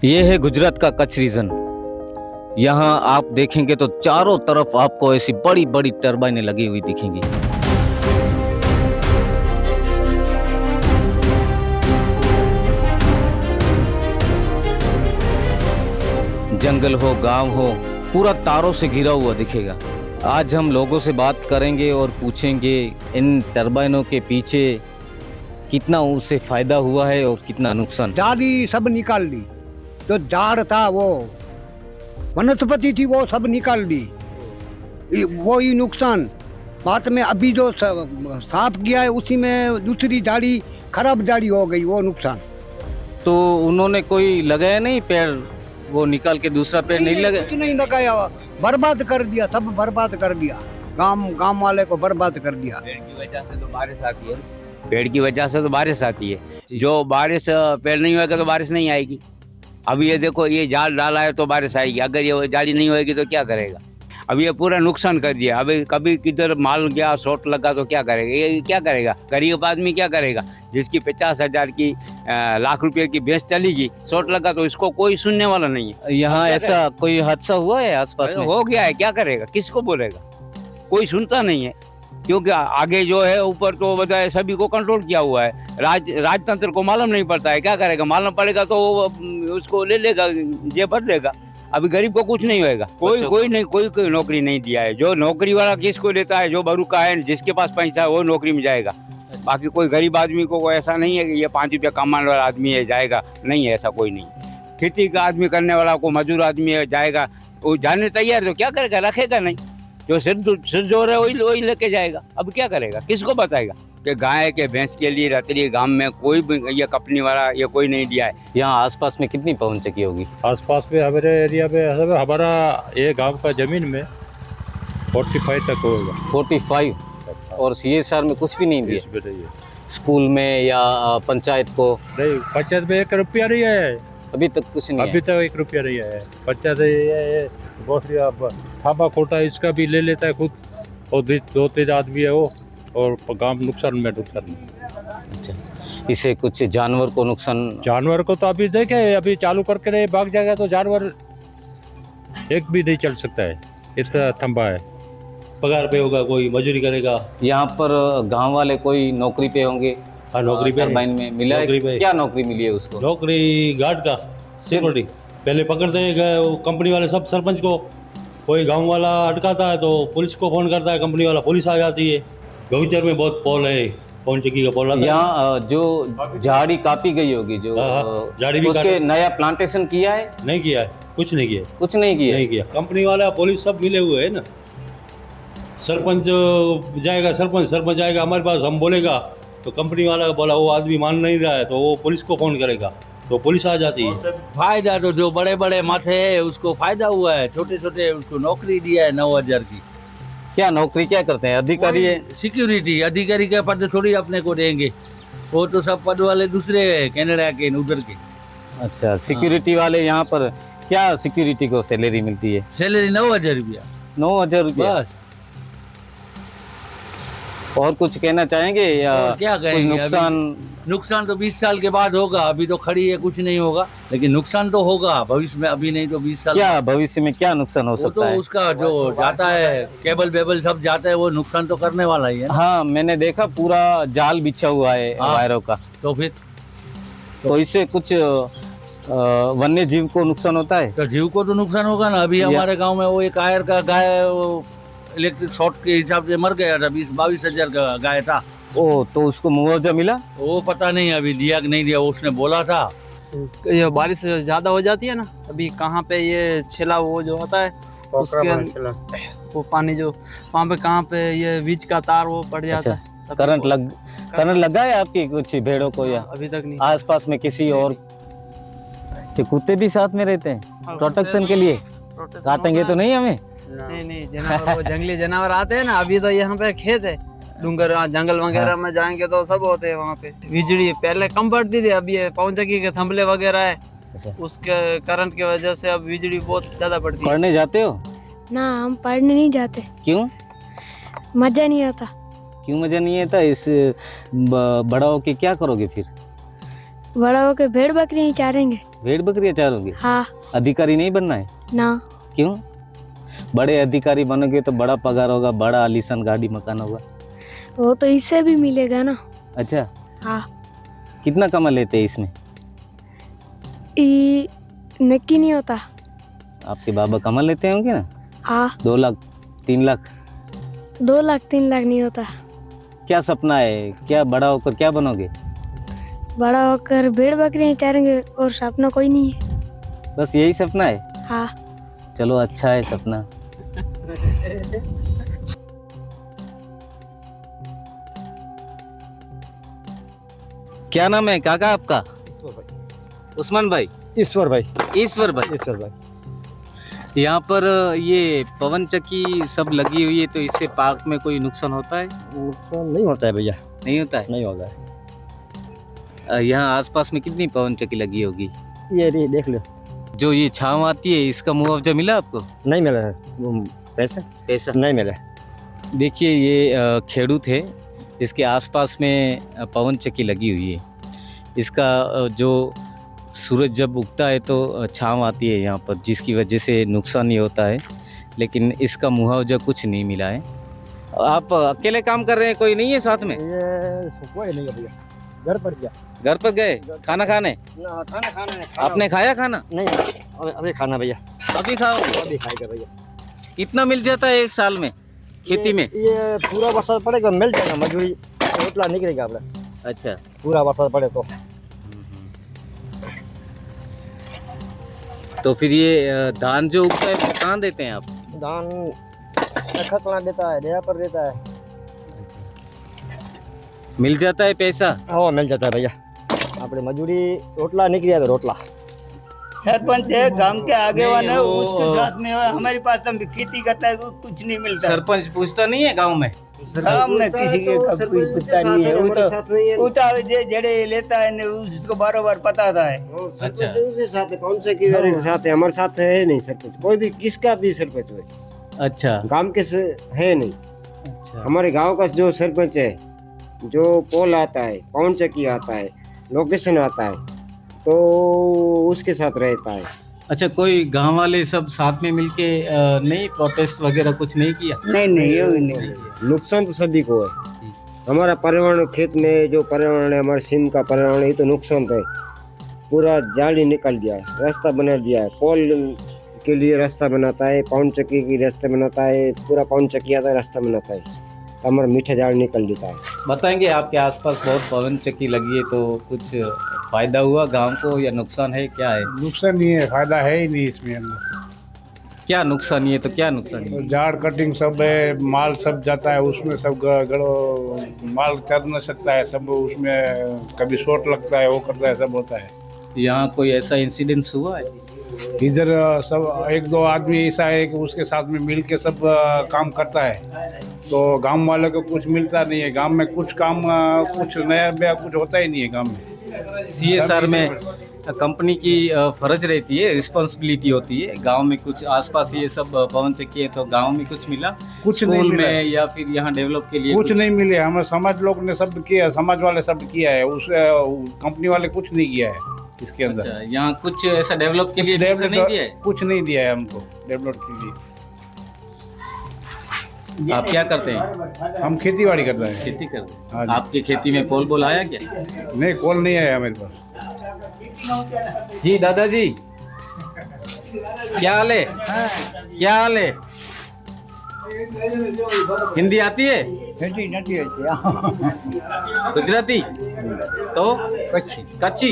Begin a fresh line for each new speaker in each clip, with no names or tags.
ये है गुजरात का कच्छ रीजन। यहाँ आप देखेंगे तो चारों तरफ आपको ऐसी बड़ी बड़ी टरबाइनें लगी हुई दिखेंगी। जंगल हो, गांव हो, पूरा तारों से घिरा हुआ दिखेगा। आज हम लोगों से बात करेंगे और पूछेंगे इन टरबाइनों के पीछे कितना उसे फायदा हुआ है और कितना नुकसान।
डाली सब निकाल ली, जो झाड़ था वो वनस्पति थी वो सब निकाल दी, वो ही नुकसान। बाद में अभी जो साफ किया है उसी में दूसरी झाड़ी खराब झाड़ी हो गई, वो नुकसान।
तो उन्होंने कोई लगाया नहीं पेड़, वो निकाल के दूसरा पेड़ नहीं लगा?
कुछ नहीं लगाया, बर्बाद कर दिया, सब बर्बाद कर दिया, गांव वाले को बर्बाद कर दिया।
पेड़ की वजह से तो बारिश आती है, पेड़ की वजह से तो बारिश आती है। जो बारिश पेड़ नहीं होगा तो बारिश नहीं आएगी। अब ये देखो, ये जाल डाला है तो बारिश आएगी, अगर ये जाली नहीं होगी तो क्या करेगा। अब ये पूरा नुकसान कर दिया। अभी कभी किधर माल गया, शॉर्ट लगा तो क्या करेगा, ये क्या करेगा, गरीब आदमी क्या करेगा। जिसकी 50,000 की लाख रुपए की भैंस चलेगी, शॉर्ट लगा तो इसको कोई सुनने वाला नहीं है।
यहाँ ऐसा कोई हादसा हुआ है आसपास में?
हो गया है, क्या करेगा, किसको बोलेगा, कोई सुनता नहीं है। क्योंकि आगे जो है ऊपर तो बताए सभी को कंट्रोल किया हुआ है, राजतंत्र को मालूम नहीं पड़ता है। क्या करेगा, मालूम पड़ेगा तो उसको ले लेगा, जेब भर देगा। अभी गरीब को कुछ नहीं होएगा। कोई नौकरी नहीं दिया है। जो नौकरी वाला किसको लेता है, जो बरूका है, जिसके पास पैसा है वो नौकरी में जाएगा। बाकी कोई गरीब आदमी को ऐसा नहीं है कि ये 5 रुपया कमाने वाला आदमी है जाएगा, नहीं है, ऐसा कोई नहीं। खेती का आदमी करने वाला को, मजदूर आदमी है जाएगा, वो जाने तैयार तो क्या करेगा, रखेगा नहीं। जो सिर जोर है वही लेके जाएगा। अब क्या करेगा, किसको बताएगा कि गाय के भैंस के लिए रतरी गांव में कोई भी ये कंपनी वाला ये कोई नहीं दिया है।
यहाँ आसपास में कितनी पवन चक्की होगी?
आसपास में हमारे एरिया में हमारा ये गांव का जमीन में 45 तक होगा।
45? और CSR में कुछ भी नहीं दिया? स्कूल में या पंचायत को?
नहीं, पंचायत में 1 रुपया नहीं है
अभी तक, कुछ नहीं
अभी तक 1 रुपया नहीं है। पंचायत थापा खोटा इसका भी ले लेता है खुद, और 2-3 आदमी है वो, और गांव नुकसान में।
अच्छा, इसे कुछ जानवर को नुकसान?
जानवर को तो अभी देखे, अभी चालू करके रहे, भाग जाएगा तो जानवर एक भी नहीं चल सकता है, इतना थंबा है।
पगार पे होगा, कोई मजदूरी करेगा।
यहाँ पर गांव वाले कोई नौकरी पे होंगे?
हाँ, नौकरी पे
टरबाइन में मिला है? क्या नौकरी मिली है उसको?
नौकरी गार्ड का, सिक्योरिटी। पहले पकड़ते गए वो कंपनी वाले सब सरपंच को, कोई गांव वाला अटकाता है तो पुलिस को फोन करता है, कंपनी वाला पुलिस आ जाती है। गौचर में बहुत पोल है, पवन चक्की का पोल आता है।
यहाँ जो झाड़ी कापी गई होगी, जो
झाड़ी भी
उसके नया प्लांटेशन किया है?
नहीं किया है, कुछ नहीं किया।
कुछ नहीं किया?
कंपनी वाला पुलिस सब मिले हुए है ना। सरपंच जाएगा हमारे पास, हम बोलेगा तो कंपनी वाला बोला वो आदमी मान नहीं रहा है तो वो पुलिस को फोन करेगा तो पुलिस आ जाती है।
फायदा तो जो बड़े बड़े माथे है उसको फायदा हुआ है, छोटे छोटे उसको नौकरी दिया है 9,000 की।
क्या नौकरी क्या करते हैं? अधिकारी है?
सिक्योरिटी। अधिकारी का पद थोड़ी अपने को देंगे, वो तो सब पद वाले दूसरे है, कनाडा के, उधर के।
अच्छा, सिक्योरिटी वाले यहाँ पर क्या सिक्योरिटी को सैलरी मिलती है?
सैलरी 9,000 रुपया।
9,000 रुपया?
बस।
और कुछ कहना चाहेंगे या
क्या कहेंगे? नुकसान तो 20 साल के बाद होगा, अभी तो खड़ी है, कुछ नहीं होगा, लेकिन नुकसान तो होगा भविष्य में। अभी नहीं तो 20 साल।
क्या भविष्य में क्या नुकसान हो सकता है?
तो उसका जो जाता है, केबल बेबल सब जाता है, वो नुकसान तो करने वाला ही है।
हाँ, मैंने देखा पूरा जाल बिछा हुआ है वायरों का।
तो फिर
तो इससे कुछ वन्य जीव को नुकसान होता है?
तो जीव को तो नुकसान होगा ना। अभी हमारे गांव में वो एक आयर का गाय इलेक्ट्रिक शॉर्ट के हिसाब से मर गया था, 22,000 का गाय था।
ओ, तो उसको मुआवजा मिला?
वो पता नहीं अभी दिया कि नहीं दिया, उसने बोला था।
ये बारिश ज्यादा हो जाती है ना, अभी कहाँ पे ये छेला वो जो होता है उसके वो पानी जो वहाँ पे कहाँ पे ये बीच का तार वो पड़ जाता है।
करंट लगा है आपकी कुछ भेड़ों को? या
अभी तक नहीं।
आसपास में किसी और के कुत्ते भी साथ में रहते हैं प्रोटेक्शन के लिए? काटेंगे तो नहीं हमें?
नहीं, जानवर वो जंगली जानवर आते हैं ना। अभी तो यहाँ पे खेत है, डूंगर जंगल वगैरह में जाएंगे तो सब होते हैं वहाँ पे। बिजली पहले कम पड़ती थी, अभी ये पवन चक्की के थंबले वगैरह है, उसके करंट की वजह से अब बिजली बहुत ज्यादा पड़ती है।
पढ़ने जाते हो?
ना, हम पढ़ने नहीं जाते।
क्यों?
मजा नहीं आता।
क्यों मजा नहीं आता? इस बड़ा होके क्या करोगे फिर?
बड़ा होके भेड़ बकरियां चारेंगे।
भेड़ बकरियां चारोगे?
हाँ।
अधिकारी नहीं बनना है?
ना।
क्यों? बड़े अधिकारी बनोगे तो बड़ा पगार होगा, बड़ा आलीशान गाड़ी मकान होगा।
वो तो इससे भी मिलेगा ना।
अच्छा,
हाँ।
कितना कमा लेते हैं इसमें?
नक्की नहीं होता।
आपके बाबा कमा लेते होंगे ना?
हाँ।
2 लाख 3 लाख?
2 लाख 3 लाख नहीं होता।
क्या सपना है? क्या बड़ा होकर क्या बनोगे?
बड़ा होकर भेड़ बकरियां चारेंगे और सपना कोई नहीं है।
बस यही सपना है?
हाँ।
चलो अच्छा है सपना। क्या नाम है काका आपका? उस्मान भाई?
ईश्वर भाई।
ईश्वर भाई।
ईश्वर भाई।
यहाँ पर ये पवन चक्की सब लगी हुई है, तो इससे पार्क में कोई नुकसान होता है?
नुकसान नहीं होता है भैया।
नहीं होता है?
नहीं होता है।
यहाँ आसपास में कितनी पवन चक्की लगी होगी?
ये रही, देख लो।
जो ये छांव आती है, इसका मुआवजा मिला आपको?
नहीं मिला है वो पैसा।
पैसा
नहीं मिला।
देखिए ये खेड़ूत है, इसके आसपास में पवन चक्की लगी हुई है। इसका जो सूरज जब उगता है तो छांव आती है यहाँ पर, जिसकी वजह से नुकसान ही होता है, लेकिन इसका मुआवजा कुछ नहीं मिला है। आप अकेले काम कर रहे हैं, कोई नहीं है साथ में?
ये कोई नहीं है भैया, घर पर गया।
घर पर गए खाना खाने?
ना, खाना खाना है।
आपने खाया खाना?
नहीं, अभी खाना भैया।
अभी खाओ?
अभी खाएगा भैया।
कितना मिल जाता है एक साल में खेती में?
ये पूरा बरसात पड़ेगा मिल जाएगा, मजदूरी उतला निकलेगा अपना।
अच्छा,
पूरा बरसात पड़े
तो फिर ये धान जो उगता है वो कहाँ देते हैं आप?
धान कहाँ देता है, डेरा पर देता है।
मिल जाता है पैसा?
हाँ मिल जाता है भैया। अपने मजदूरी रोटला निकल तो रोटला।
सरपंच है गांव के आगे वाले, उसके साथ में हमारे पास हम खेती करता है, कुछ नहीं मिलता।
सरपंच पूछता नहीं है गांव में?
गांव में किसी के कोई पता नहीं है। वो तो जड़े लेता है ने उसको बार पता था है।
अच्छा,
उसके साथ है, कौन से की साथ है, हमारे साथ है नहीं सरपंच, कोई भी किसका भी सरपंच हो।
अच्छा,
गांव के है नहीं।
अच्छा,
हमारे गांव का जो सरपंच है, जो पोल आता है, पवन चक्की आता है, लोकेशन आता है, तो उसके साथ रहता है।
अच्छा, कोई गांव वाले सब साथ में मिलके नहीं प्रोटेस्ट वगैरह कुछ नहीं किया?
नहीं ये नहीं।
नुकसान तो सभी को है। हमारा पर्यावरण, खेत में जो पर्यावरण है, हमारे सिम का पर्यावरण, ये तो नुकसान है। पूरा जाली निकाल दिया है, रास्ता बना दिया है, पोल के लिए रास्ता बनाता है, पवन चक्की की रास्ता बनाता है, पूरा पवन चक्की आता है रास्ता बनाता है, तो हमारा मीठा जाल निकल देता है।
बताएंगे आपके आसपास बहुत पवन चक्की लगी है, तो कुछ फायदा हुआ गांव को या नुकसान है? क्या है?
नुकसान नहीं है, फायदा है ही नहीं इसमें अंदर।
क्या नुकसान है? तो क्या नुकसान है?
झाड़ कटिंग सब है, माल सब जाता है उसमें, सब गड़ो माल चल नहीं सकता है, सब उसमें कभी शॉट लगता है, वो करता है, सब होता है।
यहाँ कोई ऐसा इंसिडेंस हुआ है?
इधर सब 1-2 आदमी ऐसा है कि उसके साथ में मिल के सब काम करता है, तो गांव वालों को कुछ मिलता नहीं है। गांव में कुछ काम, कुछ नया कुछ होता ही नहीं है गांव में।
CSR में कंपनी की फर्ज रहती है, रिस्पॉन्सिबिलिटी होती है। गांव में कुछ आसपास ये सब पवन चक्की है, तो गांव में कुछ मिला?
कुछ नहीं
स्कूल
मिला
में या फिर यहाँ डेवलप के लिए
कुछ नहीं मिले। हमारे समाज लोग ने सब किया, समाज वाले सब किया है, उस कंपनी वाले कुछ नहीं किया है इसके अंदर।
अच्छा, यहाँ कुछ ऐसा डेवलप के लिए पैसा नहीं दिया है?
कुछ नहीं दिया है हमको डेवलप के लिए।
आप क्या करते हैं?
हम खेती बाड़ी करते हैं।
खेती करते हैं?
हाँ जी।
आपकी खेती में पोल बोल आया क्या?
नहीं, कॉल नहीं आया मेरे पास।
जी दादाजी, क्या हाल है? क्या हाल है? हिंदी आती है? गुजराती? तो कच्ची?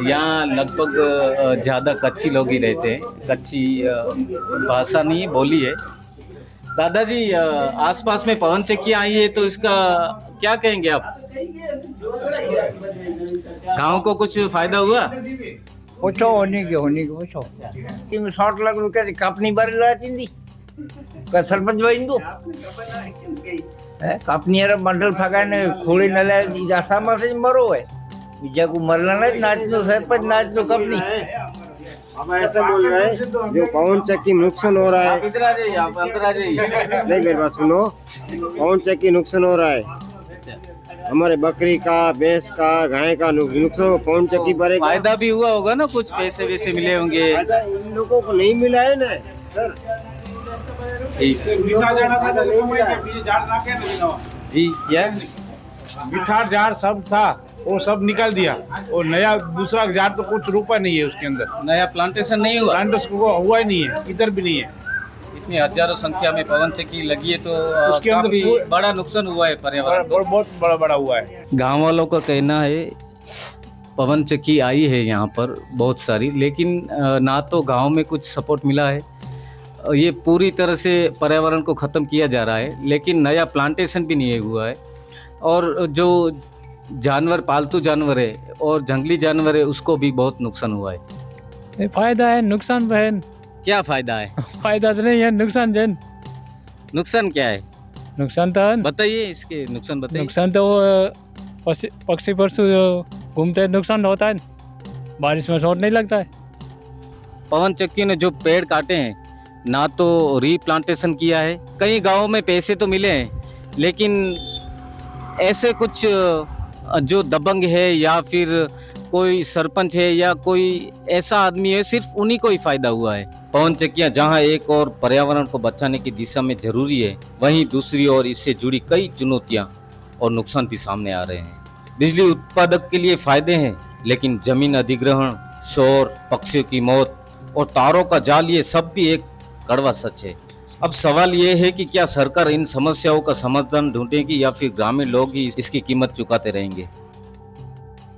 यहाँ लगभग ज़्यादा कच्ची लोग ही रहते हैं। कच्ची भाषा नहीं, बोली है। दादाजी, आसपास में पवन चक्की आई है, तो इसका क्या कहेंगे आप? गांव को कुछ फायदा हुआ?
पूछो होने की पूछो।
तीन 60 लाख रुपया कापनी बारी लाती का सरपंच बन कापनी मंडल फगाने खोड़ी न आसामा से मरो है, बीजा को मरना नहीं, नाच लो सरपंच, नाच लो कंपनी।
अब ऐसा बोल रहा है, जो पवन चक्की नुकसान हो रहा है,
इधर आ जाइए, आप अंदर आ जाइए।
नहीं मेरी बात सुनो, पवन चक्की नुकसान हो रहा है, हमारे बकरी का, भैंस का, गाय का नुकसान पवन चक्की भरेगा।
फायदा भी हुआ होगा ना, कुछ पैसे वैसे मिले होंगे।
फायदा इन लोगों को नहीं मिला है ना सर।
ठीक जी। क्या
मीठा जार सब था, वो सब निकाल दिया। और नया दूसरा जार तो कुछ रुपया नहीं है उसके अंदर।
नया प्लांटेशन नहीं हुआ?
प्लांटेशन को हुआ ही नहीं है, इधर भी नहीं है।
इतनी हजारों संख्या में पवन चक्की लगी है तो
उसके अंदर
काफी बड़ा नुकसान हुआ है पर्यावरण को।
बहुत बड़ा बड़ा हुआ है।
गांव वालों का कहना है पवन चक्की आई है यहाँ पर बहुत सारी, लेकिन ना तो गांव में कुछ सपोर्ट मिला है, ये पूरी तरह से पर्यावरण को ख़त्म किया जा रहा है, लेकिन नया प्लांटेशन भी नहीं हुआ है। और जो जानवर, पालतू जानवर है और जंगली जानवर है, उसको भी बहुत नुकसान हुआ है।
फायदा है, नुकसान भी है।
क्या फायदा है?
फायदा तो नहीं है, नुकसान जन।
नुकसान क्या है?
नुकसान तो
बताइए, इसके नुकसान बताइए।
नुकसान तो पक्षी पशु घूमते नुकसान होता है, बारिश में शॉट नहीं लगता है।
पवन चक्की ने जो पेड़ काटे हैं, ना तो रीप्लांटेशन किया है। कई गांवों में पैसे तो मिले हैं, लेकिन ऐसे कुछ जो दबंग है या फिर कोई सरपंच है या कोई ऐसा आदमी है, सिर्फ उन्हीं को ही फायदा हुआ है। पवन चक्कियां जहां एक और पर्यावरण को बचाने की दिशा में जरूरी है, वहीं दूसरी ओर इससे जुड़ी कई चुनौतियां और नुकसान भी सामने आ रहे हैं। बिजली उत्पादक के लिए फायदे हैं, लेकिन जमीन अधिग्रहण, शोर, पक्षियों की मौत और तारों का जाल, ये सब भी एक कड़वा सच है। अब सवाल ये है कि क्या सरकार इन समस्याओं का समाधान ढूंढेगी या फिर ग्रामीण लोग ही इसकी कीमत चुकाते रहेंगे।